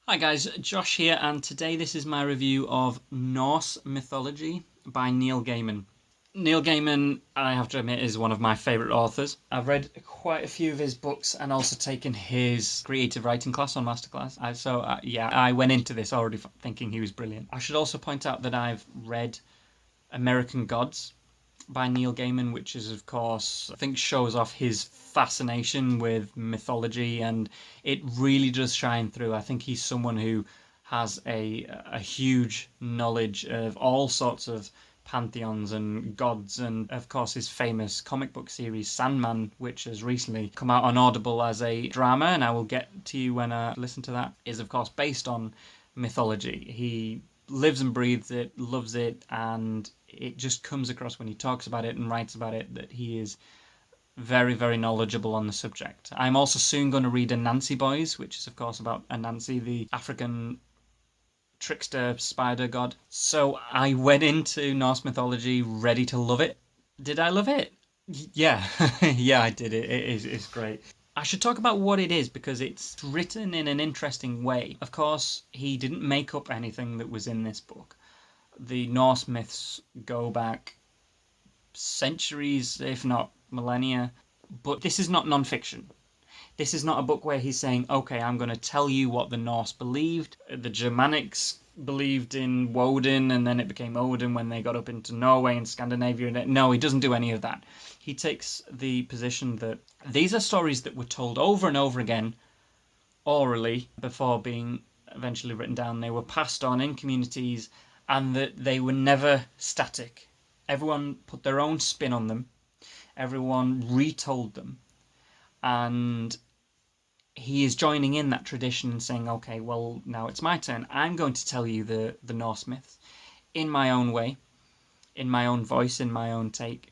Hi guys, Josh here, and today this is my review of Norse Mythology by Neil Gaiman. Neil Gaiman, I have to admit, is one of my favourite authors. I've read quite a few of his books and also taken his creative writing class on Masterclass. I went into this already thinking he was brilliant. I should also point out that I've read American Gods by Neil Gaiman, which is, of course, I think shows off his fascination with mythology, and it really does shine through. I think he's someone who has a huge knowledge of all sorts of pantheons and gods, and of course his famous comic book series Sandman, which has recently come out on Audible as a drama, and I will get to you when I listen to that, is of course based on mythology. He lives and breathes it, loves it, and it just comes across when he talks about it and writes about it that he is very, very knowledgeable on the subject. I'm also soon going to read Anansi Boys, which is of course about Anansi, the African trickster spider god. So I went into Norse mythology ready to love it. Did I love it? Yeah, yeah, I did. It's great. I should talk about what it is because it's written in an interesting way. Of course, he didn't make up anything that was in this book. The Norse myths go back centuries, if not millennia, but this is not non-fiction. This is not a book where he's saying, okay, I'm going to tell you what the Norse believed. The Germanics believed in Woden, and then it became Odin when they got up into Norway and Scandinavia. No, he doesn't do any of that. He takes the position that these are stories that were told over and over again orally before being eventually written down. They were passed on in communities, and that they were never static. Everyone put their own spin on them. Everyone retold them. And he is joining in that tradition and saying, okay, well, now it's my turn. I'm going to tell you the Norse myths in my own way, in my own voice, in my own take.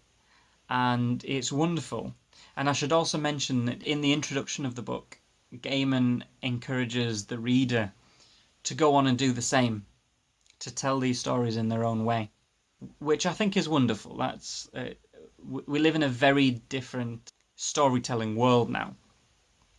And it's wonderful. And I should also mention that in the introduction of the book, Gaiman encourages the reader to go on and do the same, to tell these stories in their own way, which I think is wonderful. We live in a very different storytelling world now,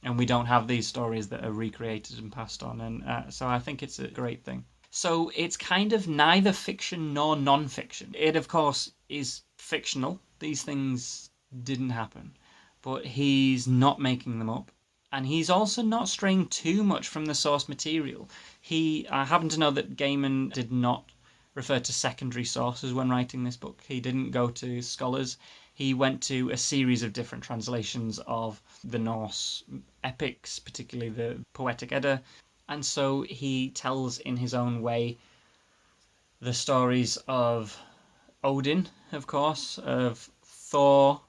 and we don't have these stories that are recreated and passed on, and so I think it's a great thing. So it's kind of neither fiction nor non-fiction. It, of course, is fictional. These things didn't happen, but he's not making them up. And he's also not straying too much from the source material. I happen to know that Gaiman did not refer to secondary sources when writing this book. He didn't go to scholars. He went to a series of different translations of the Norse epics, particularly the Poetic Edda. And so he tells in his own way the stories of Odin, of course, of Thor.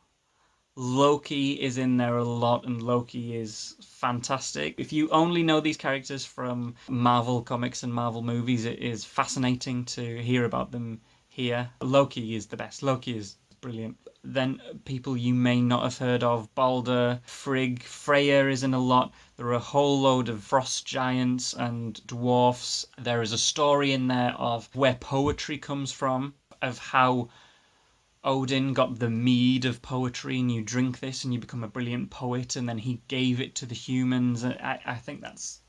Loki is in there a lot, and Loki is fantastic. If you only know these characters from Marvel comics and Marvel movies, it is fascinating to hear about them here. Loki is the best. Loki is brilliant. Then people you may not have heard of, Balder, Frigg, Freya is in a lot. There are a whole load of frost giants and dwarfs. There is a story in there of where poetry comes from, of how Odin got the mead of poetry, and you drink this and you become a brilliant poet, and then he gave it to the humans. I think that's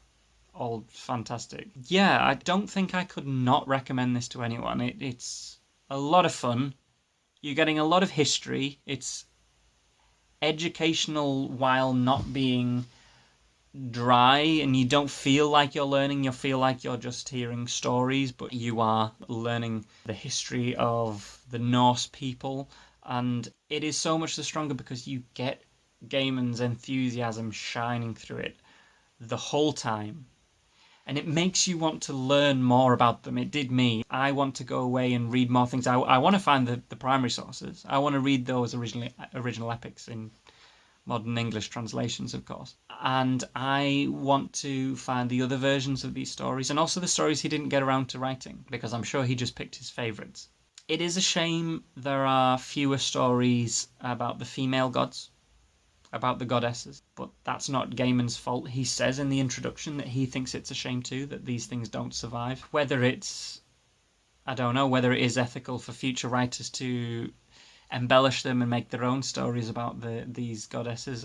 all fantastic. Yeah, I don't think I could not recommend this to anyone. It's a lot of fun. You're getting a lot of history. It's educational while not being dry, and you don't feel like you're learning. You feel like you're just hearing stories, but you are learning the history of the Norse people, and it is so much the stronger because you get Gaiman's enthusiasm shining through it the whole time, and it makes you want to learn more about them. It did me. I want to go away and read more things. I want to find the primary sources. I want to read those original epics in modern English translations, of course. And I want to find the other versions of these stories, and also the stories he didn't get around to writing, because I'm sure he just picked his favourites. It is a shame there are fewer stories about the female gods, about the goddesses, but that's not Gaiman's fault. He says in the introduction that he thinks it's a shame too, that these things don't survive. I don't know whether it is ethical for future writers to embellish them and make their own stories about these goddesses.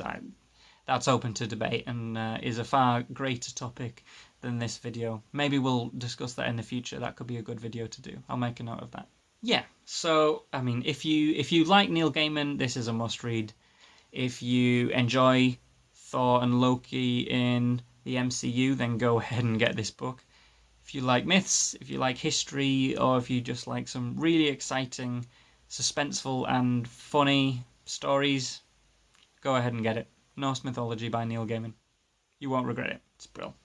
That's open to debate, and is a far greater topic than this video. Maybe we'll discuss that in the future. That could be a good video to do. I'll make a note of that. Yeah, so, I mean, if you like Neil Gaiman, this is a must-read. If you enjoy Thor and Loki in the MCU, then go ahead and get this book. If you like myths, if you like history, or if you just like some really exciting, suspenseful, and funny stories, go ahead and get it. Norse Mythology by Neil Gaiman. You won't regret it. It's brilliant.